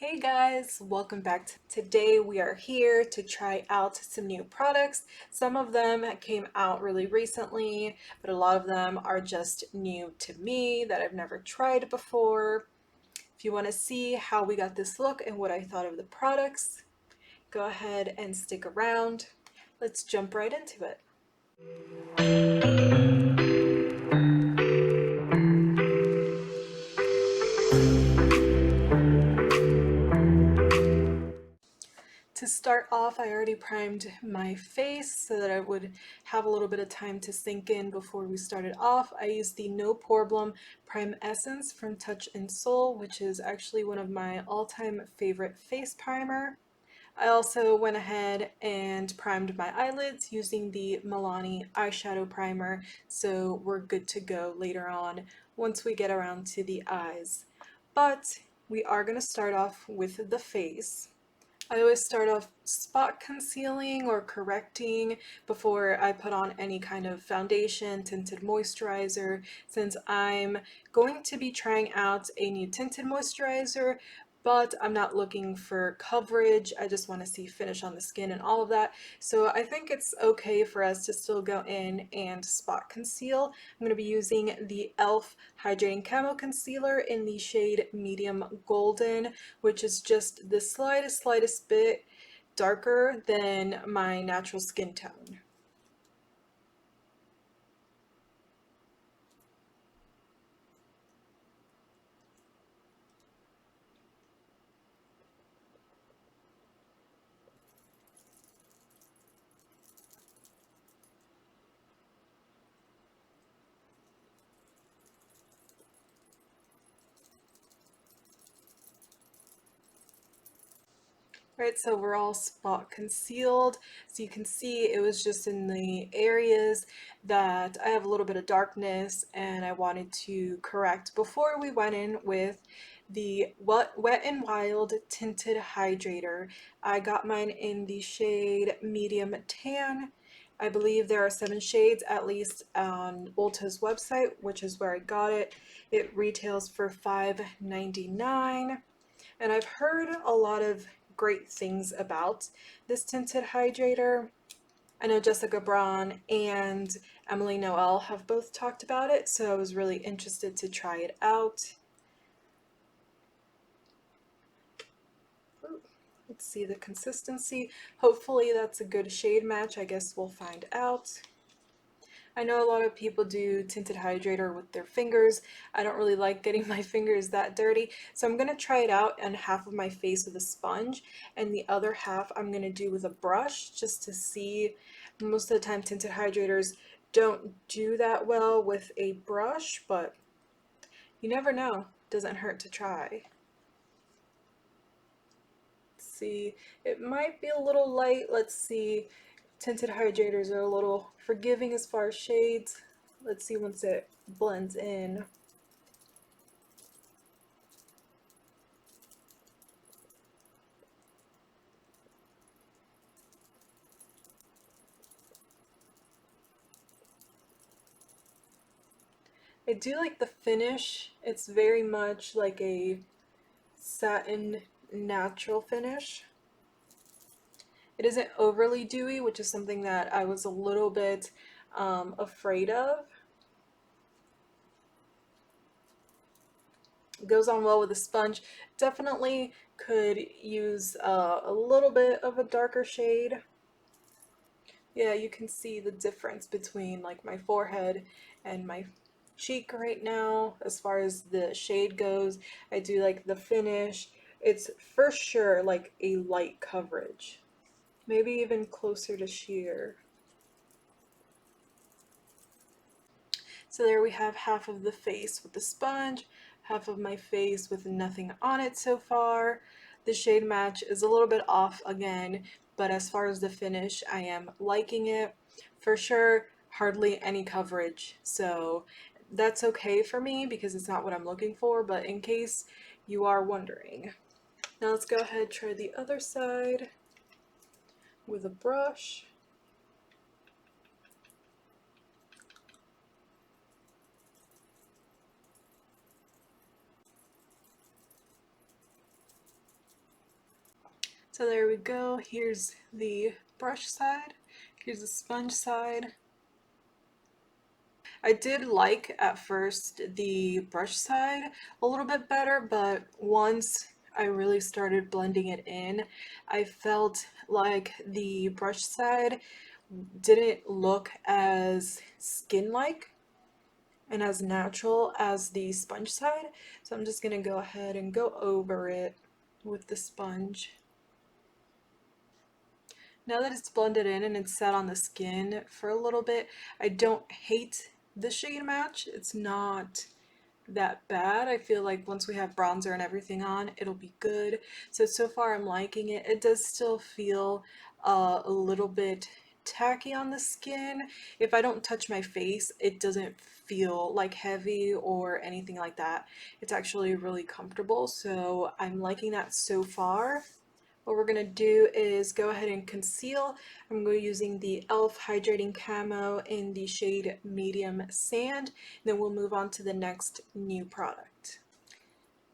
Hey guys, welcome back. Today we are here to try out some new products. Some of them came out really recently, but a lot of them are just new to me that I've never tried before. If you want to see how we got this look and what I thought of the products, go ahead and stick around. Let's jump right into it. To start off, I already primed my face so that I would have a little bit of time to sink in before we started off. I used the No Problem Prime Essence from Touch and Soul, which is actually one of my all-time favorite face primer. I also went ahead and primed my eyelids using the Milani eyeshadow primer, so we're good to go later on once we get around to the eyes. But we are going to start off with the face. I always start off spot concealing or correcting before I put on any kind of foundation, tinted moisturizer, since I'm going to be trying out a new tinted moisturizer, but I'm not looking for coverage. I just want to see finish on the skin and all of that. So I think it's okay for us to still go in and spot conceal. I'm going to be using the e.l.f. Hydrating Camo Concealer in the shade Medium Golden, which is just the slightest bit darker than my natural skin tone. Right, so we're all spot concealed. So you can see it was just in the areas that I have a little bit of darkness and I wanted to correct before we went in with the Wet n Wild Tinted Hydrator. I got mine in the shade Medium Tan. I believe there are 7 shades at least on Ulta's website, which is where I got it. It retails for $5.99. And I've heard a lot of great things about this tinted hydrator. I know Jessica Braun and Emily Noel have both talked about it, so I was really interested to try it out. Ooh, let's see the consistency. Hopefully that's a good shade match. I guess we'll find out. I know a lot of people do tinted hydrator with their fingers. I don't really like getting my fingers that dirty, so I'm going to try it out on half of my face with a sponge, and the other half I'm going to do with a brush just to see. Most of the time tinted hydrators don't do that well with a brush, but you never know. Doesn't hurt to try. Let's see, it might be a little light. Let's see. Tinted hydrators are a little forgiving as far as shades. Let's see once it blends in. I do like the finish. It's very much like a satin natural finish. It isn't overly dewy, which is something that I was a little bit afraid of. It goes on well with a sponge. Definitely could use a little bit of a darker shade. Yeah, you can see the difference between like my forehead and my cheek right now as far as the shade goes. I do like the finish. It's for sure like a light coverage. Maybe even closer to sheer. So there we have half of the face with the sponge, half of my face with nothing on it so far. The shade match is a little bit off again, but as far as the finish, I am liking it. For sure, hardly any coverage, so that's okay for me because it's not what I'm looking for, but in case you are wondering. Now let's go ahead and try the other side with a brush. So there we go. Here's the brush side. Here's the sponge side. I did like at first the brush side a little bit better, but once I really started blending it in, I felt like the brush side didn't look as skin-like and as natural as the sponge side. So I'm just gonna go ahead and go over it with the sponge. Now that it's blended in and it's set on the skin for a little bit, I don't hate the shade match. It's not that bad. I feel like once we have bronzer and everything on, it'll be good. So far I'm liking it. It does still feel a little bit tacky on the skin. If I don't touch my face, it doesn't feel like heavy or anything like that. It's actually really comfortable, so I'm liking that so far. What we're going to do is go ahead and conceal. I'm going to be using the e.l.f. Hydrating Camo in the shade Medium Sand. Then we'll move on to the next new product.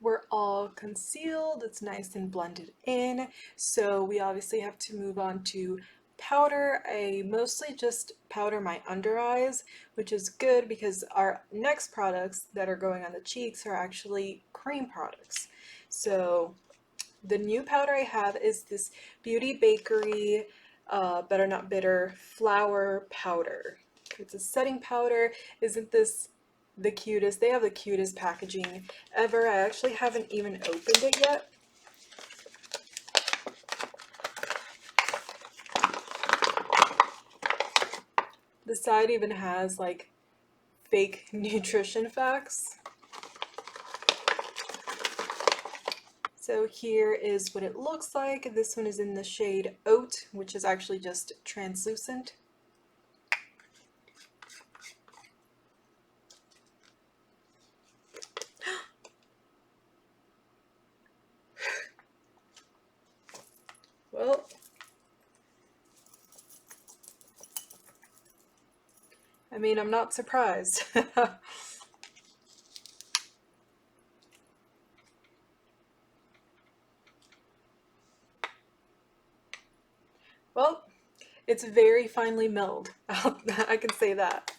We're all concealed, it's nice and blended in, so we obviously have to move on to powder. I mostly just powder my under eyes, which is good because our next products that are going on the cheeks are actually cream products. So the new powder I have is this Beauty Bakery Better Not Bitter Flour Powder. It's a setting powder. Isn't this the cutest? They have the cutest packaging ever. I actually haven't even opened it yet. The side even has like fake nutrition facts. So here is what it looks like. This one is in the shade Oat, which is actually just translucent. Well, I mean, I'm not surprised. Well, it's very finely milled. I can say that.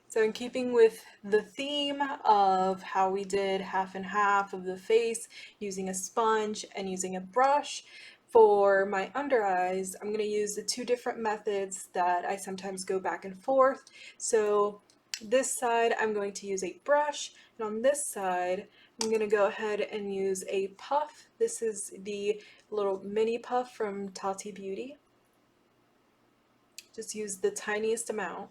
So in keeping with the theme of how we did half and half of the face using a sponge and using a brush, for my under eyes, I'm going to use the two different methods that I sometimes go back and forth. So this side, I'm going to use a brush, and on this side, I'm going to go ahead and use a puff. This is the little mini puff from Tati Beauty. Just use the tiniest amount.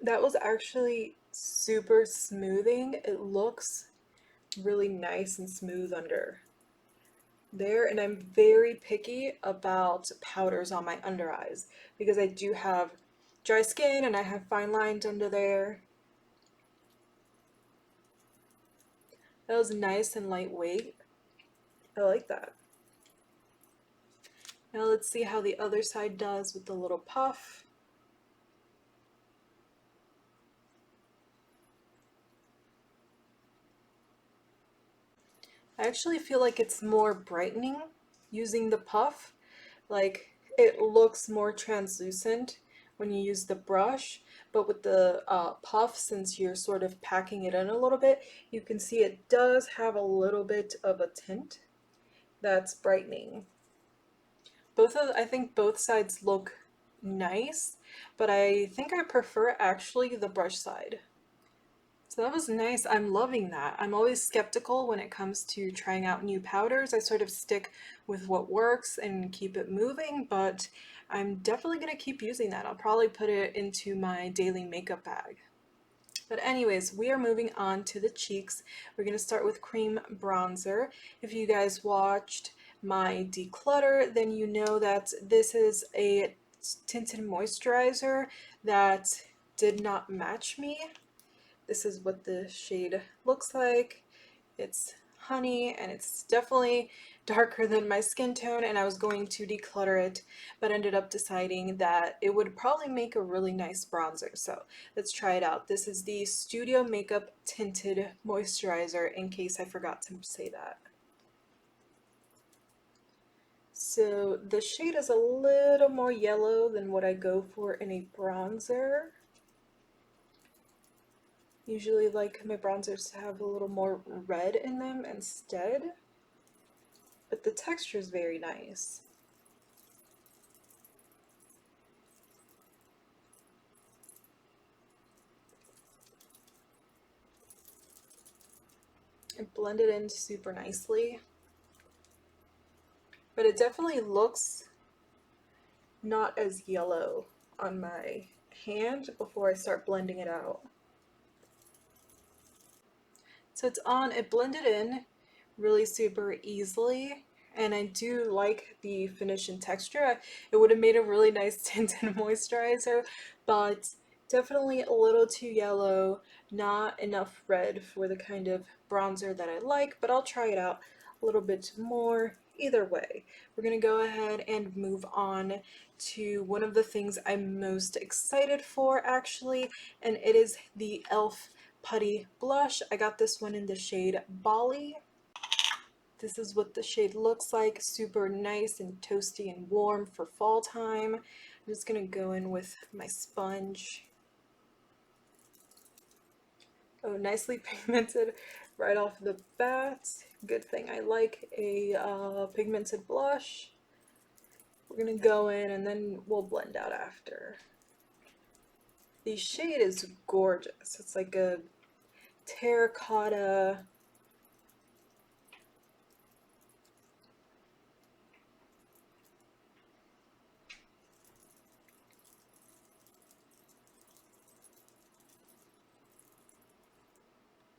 That was actually super smoothing. It looks really nice and smooth under there, and I'm very picky about powders on my under eyes because I do have dry skin and I have fine lines under there. That was nice and lightweight. I like that. Now let's see how the other side does with the little puff. I actually feel like it's more brightening using the puff. Like, it looks more translucent when you use the brush, but with the puff, since you're sort of packing it in a little bit, you can see it does have a little bit of a tint that's brightening. I think both sides look nice, but I think I prefer actually the brush side. So that was nice. I'm loving that. I'm always skeptical when it comes to trying out new powders. I sort of stick with what works and keep it moving, but I'm definitely going to keep using that. I'll probably put it into my daily makeup bag. But anyways, we are moving on to the cheeks. We're going to start with cream bronzer. If you guys watched my declutter, then you know that this is a tinted moisturizer that did not match me. This is what the shade looks like. It's honey, and it's definitely darker than my skin tone, and I was going to declutter it, but ended up deciding that it would probably make a really nice bronzer. So let's try it out. This is the Studio Makeup Tinted Moisturizer, in case I forgot to say that. So the shade is a little more yellow than what I go for in a bronzer. Usually like my bronzers to have a little more red in them instead, but the texture is very nice. It blended in super nicely, but it definitely looks not as yellow on my hand before I start blending it out. So it's on, it blended in really super easily, and I do like the finish and texture. It would have made a really nice tinted moisturizer, but definitely a little too yellow, not enough red for the kind of bronzer that I like, but I'll try it out a little bit more. Either way, we're gonna go ahead and move on to one of the things I'm most excited for actually, and it is the e.l.f. Putty Blush. I got this one in the shade Bali. This is what the shade looks like, super nice and toasty and warm for fall time. I'm just gonna go in with my sponge. Oh, nicely pigmented right off the bat. Good thing I like a pigmented blush. We're gonna go in and then we'll blend out after. The shade is gorgeous. It's like a terracotta.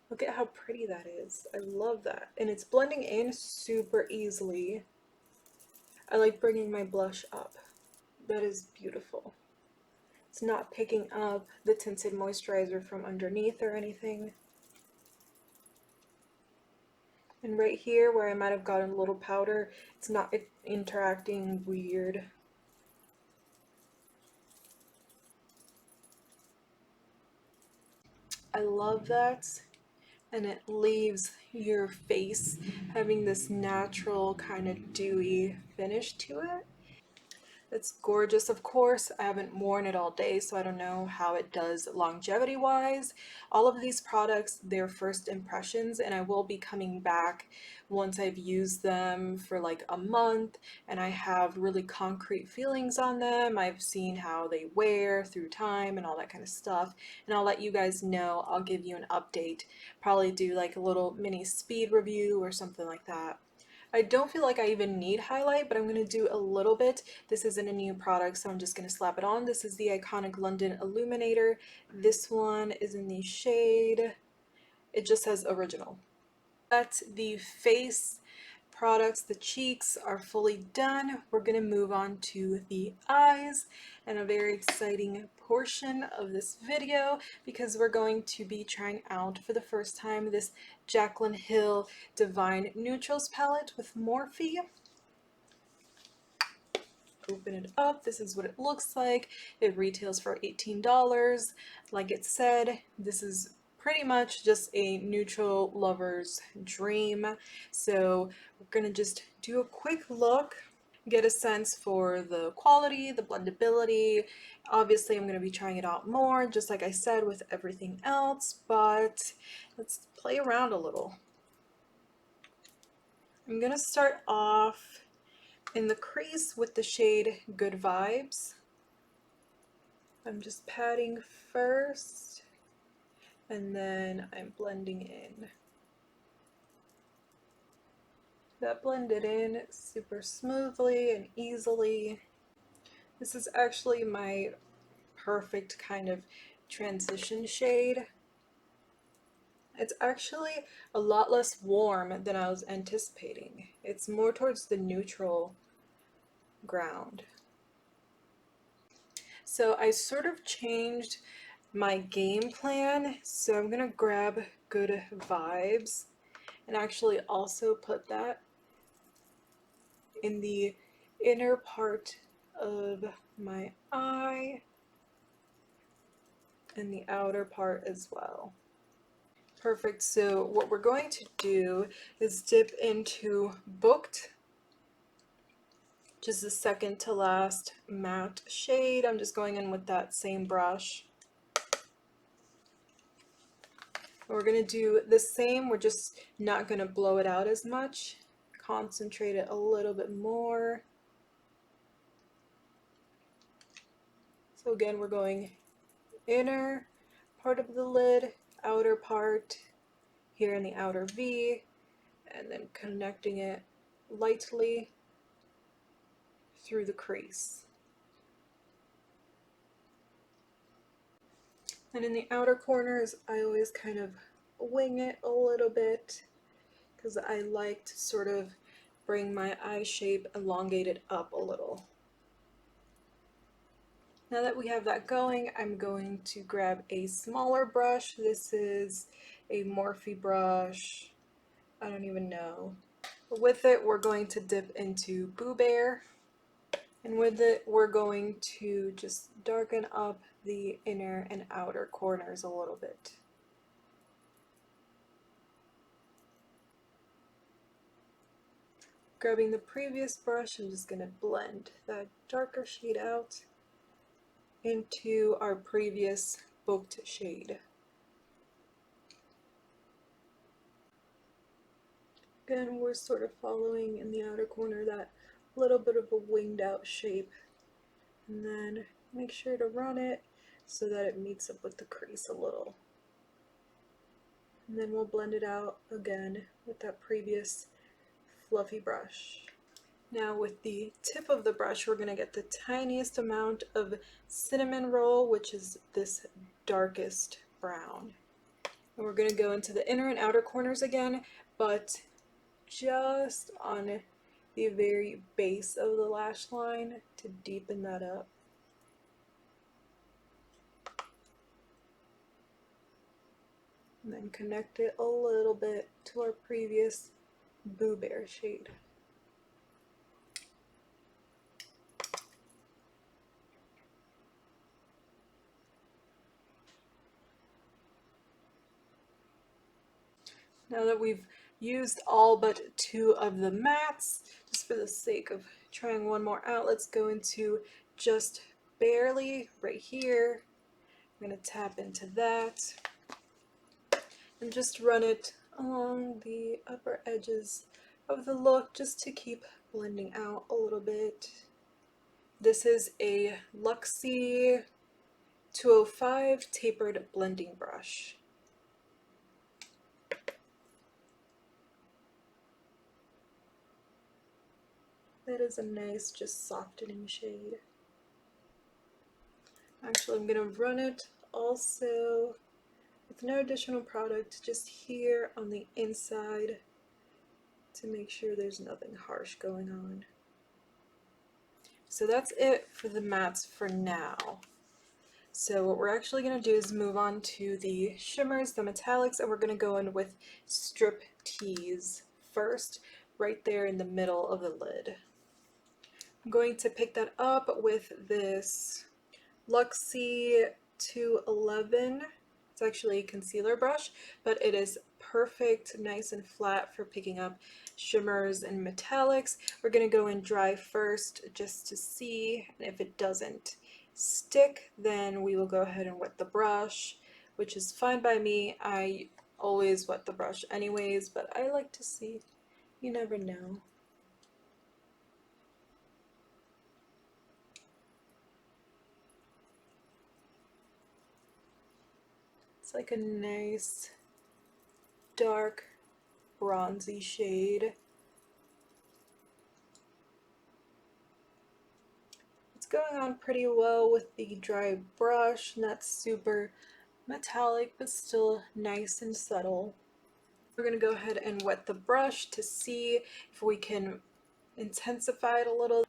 Look at how pretty that is. I love that. And it's blending in super easily. I like bringing my blush up. That is beautiful. It's not picking up the tinted moisturizer from underneath or anything. And right here where I might have gotten a little powder, it's not interacting weird. I love that. And it leaves your face having this natural kind of dewy finish to it. It's gorgeous, of course. I haven't worn it all day, so I don't know how it does longevity wise. All of these products, they're first impressions, and I will be coming back once I've used them for like a month and I have really concrete feelings on them. I've seen how they wear through time and all that kind of stuff, and I'll let you guys know. I'll give you an update, probably do like a little mini speed review or something like that. I don't feel like I even need highlight, but I'm going to do a little bit. This isn't a new product, so I'm just going to slap it on. This is the Iconic London Illuminator. This one is in the shade, it just says original. But the face products, the cheeks are fully done. We're going to move on to the eyes, and a very exciting portion of this video because we're going to be trying out for the first time this Jaclyn Hill Divine Neutrals palette with Morphe. Open it up. This is what it looks like. It retails for $18. Like it said, this is pretty much just a neutral lover's dream. So we're gonna just do a quick look, get a sense for the quality, the blendability. Obviously, I'm going to be trying it out more, just like I said with everything else, but let's play around a little. I'm going to start off in the crease with the shade Good Vibes. I'm just patting first, and then I'm blending in. That blended in super smoothly and easily. This is actually my perfect kind of transition shade. It's actually a lot less warm than I was anticipating. It's more towards the neutral ground. So I sort of changed my game plan. So I'm gonna grab Good Vibes and actually also put that in the inner part of my eye and the outer part as well. Perfect. So what we're going to do is dip into Booked, which is the second to last matte shade. I'm just going in with that same brush. We're going to do the same, we're just not going to blow it out as much. Concentrate it a little bit more. So again, we're going inner part of the lid, outer part, here in the outer V, and then connecting it lightly through the crease. And in the outer corners, I always kind of wing it a little bit because I like to sort of bring my eye shape elongated up a little. Now that we have that going, I'm going to grab a smaller brush. This is a Morphe brush. I don't even know. With it, we're going to dip into Boo Bear. And with it, we're going to just darken up the inner and outer corners a little bit. Grabbing the previous brush, I'm just going to blend that darker shade out into our previous Booked shade. Again, we're sort of following in the outer corner that little bit of a winged out shape. And then make sure to run it so that it meets up with the crease a little. And then we'll blend it out again with that previous fluffy brush. Now with the tip of the brush, we're going to get the tiniest amount of cinnamon roll, which is this darkest brown. And we're going to go into the inner and outer corners again, but just on the very base of the lash line to deepen that up. And then connect it a little bit to our previous Boo Bear shade. Now that we've used all but 2 of the mattes, just for the sake of trying one more out, let's go into Just Barely right here. I'm going to tap into that and just run it along the upper edges of the look just to keep blending out a little bit. This is a Luxie 205 tapered blending brush. That is a nice, just softening shade. Actually, I'm going to run it also with no additional product, just here on the inside to make sure there's nothing harsh going on. So that's it for the mattes for now. So what we're actually going to do is move on to the shimmers, the metallics, and we're going to go in with Strip Tease first, right there in the middle of the lid. I'm going to pick that up with this Luxie 211. It's actually a concealer brush, but it is perfect, nice and flat for picking up shimmers and metallics. We're going to go in dry first just to see, and if it doesn't stick, then we will go ahead and wet the brush, which is fine by me. I always wet the brush anyways, but I like to see. You never know. It's like a nice dark bronzy shade. It's going on pretty well with the dry brush, not super metallic but still nice and subtle. We're going to go ahead and wet the brush to see if we can intensify it a little.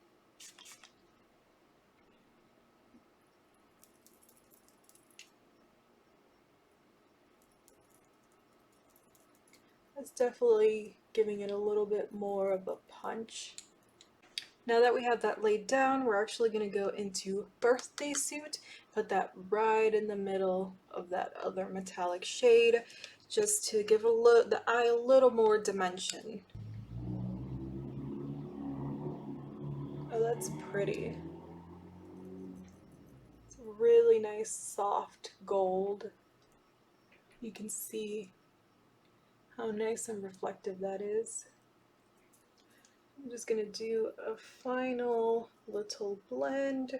It's definitely giving it a little bit more of a punch. Now that we have that laid down, we're actually going to go into birthday suit, put that right in the middle of that other metallic shade, just to give the eye a little more dimension. Oh, that's pretty. It's a really nice soft gold. You can see how nice and reflective that is. I'm just going to do a final little blend.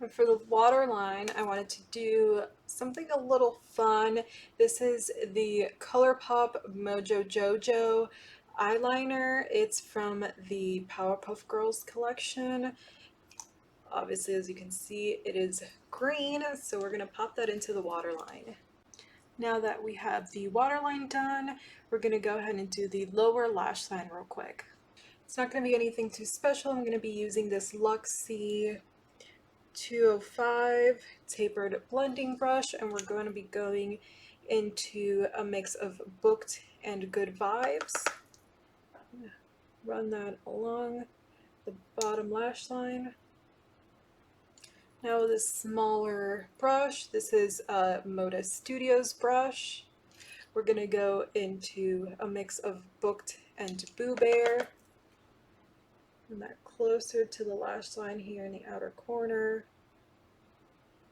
And for the waterline, I wanted to do something a little fun. This is the ColourPop Mojo Jojo eyeliner. It's from the Powerpuff Girls collection. Obviously, as you can see, it is green, so we're going to pop that into the waterline. Now that we have the waterline done, we're going to go ahead and do the lower lash line real quick. It's not going to be anything too special. I'm going to be using this Luxie 205 tapered blending brush, and we're going to be going into a mix of Booked and Good Vibes. Run that along the bottom lash line. Now with a smaller brush, this is a Moda Studios brush. We're going to go into a mix of Booked and Boo Bear. And that closer to the lash line here in the outer corner.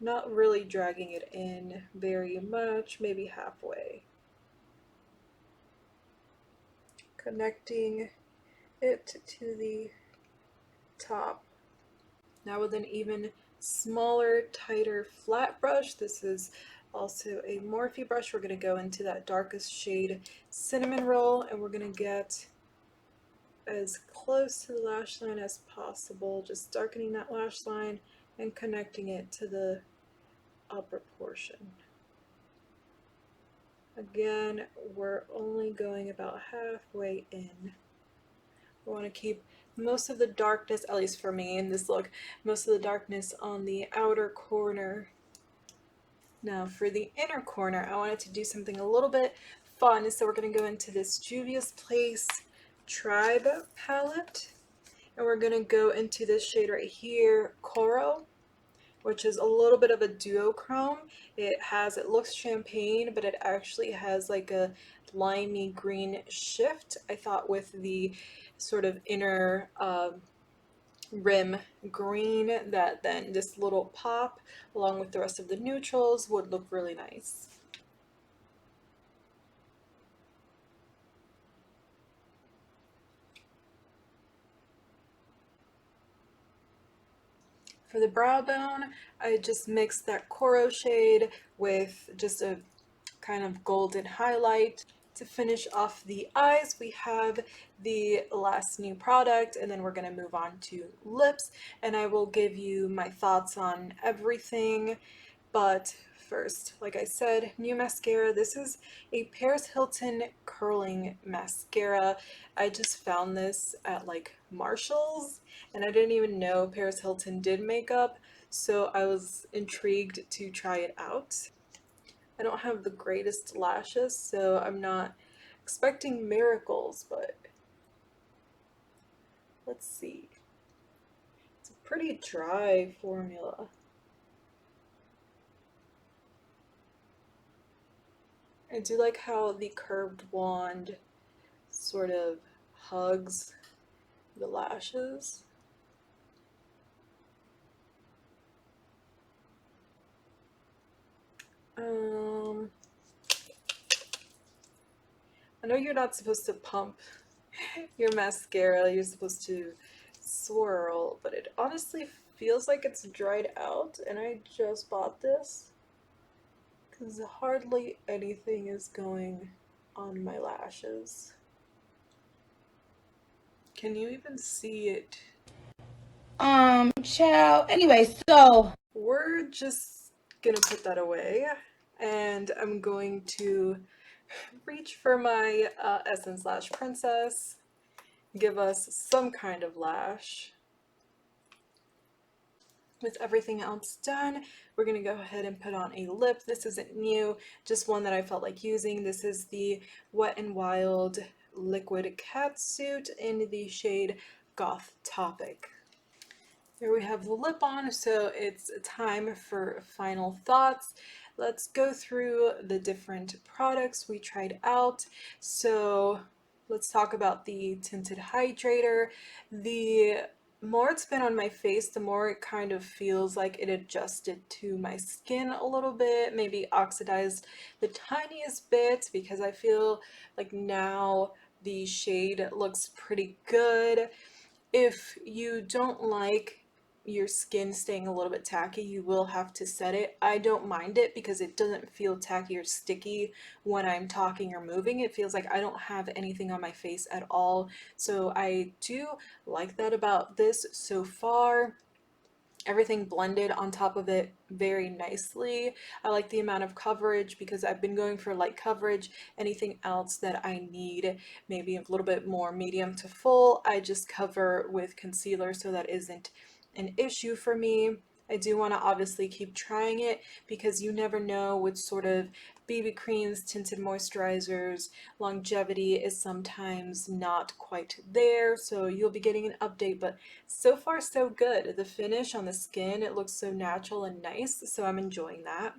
Not really dragging it in very much, maybe halfway. Connecting it to the top. Now with an even smaller, tighter, flat brush, this is also a Morphe brush, we're going to go into that darkest shade Cinnamon Roll, and we're going to get as close to the lash line as possible, just darkening that lash line and connecting it to the upper portion. Again, we're only going about halfway in. We want to keep most of the darkness, at least for me in this look, most of the darkness on the outer corner. Now for the inner corner, I wanted to do something a little bit fun, so we're going to go into this Juvia's Place Tribe palette, and we're going to go into this shade right here, Coral, which is a little bit of a duochrome. It looks champagne, but it actually has like a limey green shift. I thought with the sort of inner rim green, that then this little pop along with the rest of the neutrals would look really nice. For the brow bone, I just mixed that Coral shade with just a kind of golden highlight. To finish off the eyes, we have the last new product, and then we're going to move on to lips, and I will give you my thoughts on everything. But first, like I said, new mascara. This is a Paris Hilton curling mascara. I just found this at like Marshall's, and I didn't even know Paris Hilton did makeup, so I was intrigued to try it out. I don't have the greatest lashes, so I'm not expecting miracles, but let's see. It's a pretty dry formula. I do like how the curved wand sort of hugs the lashes. I know you're not supposed to pump your mascara, you're supposed to swirl, but it honestly feels like it's dried out, and I just bought this because hardly anything is going on my lashes. Can you even see it? Child. Anyway, so We're just gonna put that away, and I'm going to reach for my Essence Lash Princess, give us some kind of lash. With everything else done, we're going to go ahead and put on a lip. This isn't new, just one that I felt like using. This is the Wet n Wild Liquid Catsuit in the shade Goth Topic. Here we have the lip on, so it's time for final thoughts. Let's go through the different products we tried out. So let's talk about the tinted hydrator. The more it's been on my face, the more it kind of feels like it adjusted to my skin a little bit, maybe oxidized the tiniest bit, because I feel like now the shade looks pretty good. If you don't like your skin staying a little bit tacky, you will have to set it. I don't mind it because it doesn't feel tacky or sticky when I'm talking or moving. It feels like I don't have anything on my face at all. So I do like that about this so far. Everything blended on top of it very nicely. I like the amount of coverage because I've been going for light coverage. Anything else that I need, maybe a little bit more medium to full, I just cover with concealer, so that isn't an issue for me. I do want to obviously keep trying it because you never know which sort of BB creams, tinted moisturizers, longevity is sometimes not quite there, so you'll be getting an update, but so far so good. The finish on the skin, it looks so natural and nice, so I'm enjoying that.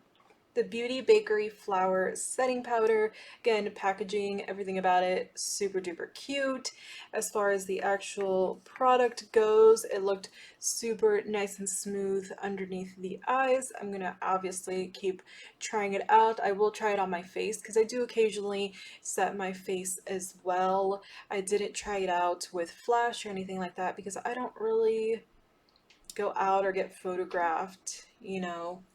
The Beauty Bakery Flour Setting Powder, again, packaging, everything about it, super duper cute. As far as the actual product goes, it looked super nice and smooth underneath the eyes. I'm gonna obviously keep trying it out. I will try it on my face because I do occasionally set my face as well. I didn't try it out with flash or anything like that because I don't really go out or get photographed,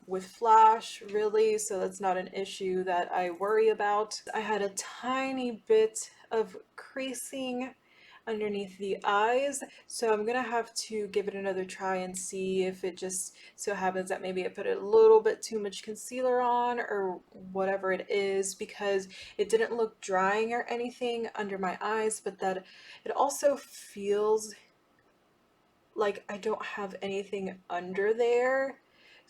with flash, really, so that's not an issue that I worry about. I had a tiny bit of creasing underneath the eyes, so I'm gonna have to give it another try and see if it just so happens that maybe I put a little bit too much concealer on or whatever it is, because it didn't look drying or anything under my eyes, but that it also feels like I don't have anything under there.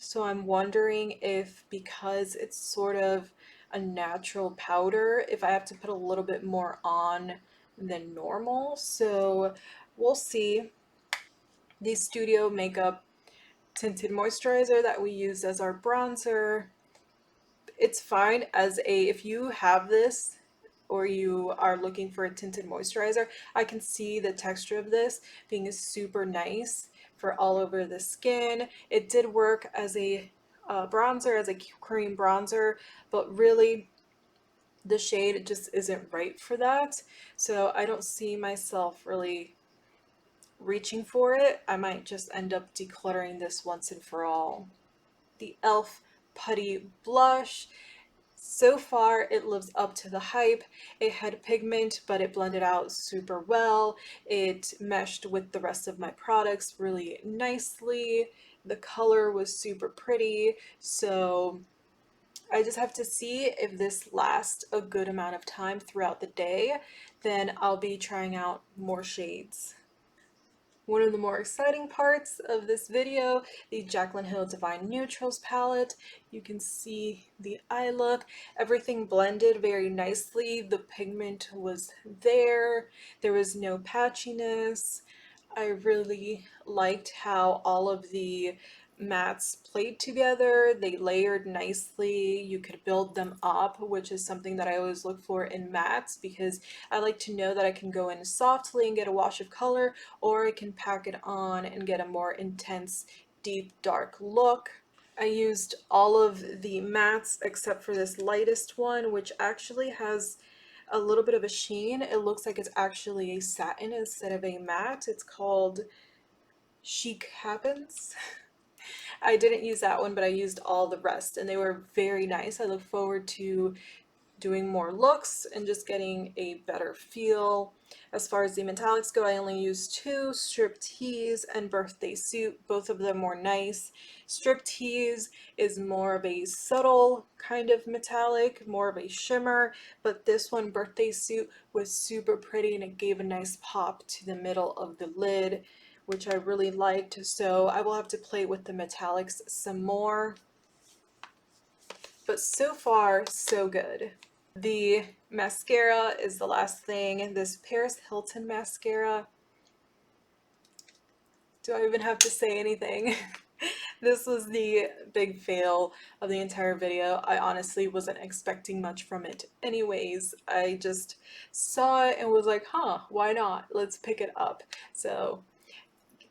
So I'm wondering if, because it's sort of a natural powder, if I have to put a little bit more on than normal. So we'll see. The Studio Makeup Tinted Moisturizer that we used as our bronzer, it's fine as if you have this or you are looking for a tinted moisturizer, I can see the texture of this being super nice for all over the skin. It did work as a bronzer, as a cream bronzer, but really the shade just isn't right for that. So I don't see myself really reaching for it. I might just end up decluttering this once and for all. The e.l.f. Putty Blush. So far, it lives up to the hype. It had pigment, but it blended out super well. It meshed with the rest of my products really nicely. The color was super pretty. So I just have to see if this lasts a good amount of time throughout the day. Then I'll be trying out more shades. One of the more exciting parts of this video, the Jaclyn Hill Divine Neutrals palette. You can see the eye look. Everything blended very nicely. The pigment was there. There was no patchiness. I really liked how all of the mattes played together. They layered nicely. You could build them up, which is something that I always look for in mattes because I like to know that I can go in softly and get a wash of color, or I can pack it on and get a more intense, deep, dark look. I used all of the mattes except for this lightest one, which actually has a little bit of a sheen. It looks like it's actually a satin instead of a matte. It's called Chic Happens. I didn't use that one, but I used all the rest, and they were very nice. I look forward to doing more looks and just getting a better feel. As far as the metallics go, I only used two, Strip Tease and Birthday Suit. Both of them were nice. Strip Tease is more of a subtle kind of metallic, more of a shimmer, but this one, Birthday Suit, was super pretty and it gave a nice pop to the middle of the lid, which I really liked. So I will have to play with the metallics some more. But so far, so good. The Mascara is the last thing. This Paris Hilton mascara. Do I even have to say anything? This was the big fail of the entire video. I honestly wasn't expecting much from it anyways. I just saw it and was like, huh, why not? Let's pick it up. So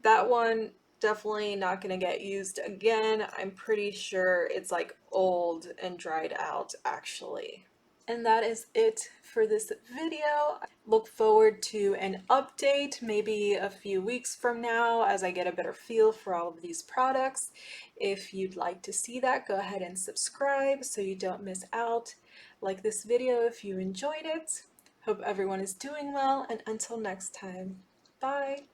that one definitely not gonna get used again. I'm pretty sure it's like old and dried out actually. And that is it for this video. Look forward to an update maybe a few weeks from now as I get a better feel for all of these products. If you'd like to see that, go ahead and subscribe so you don't miss out. Like this video if you enjoyed it. Hope everyone is doing well, and until next time, bye!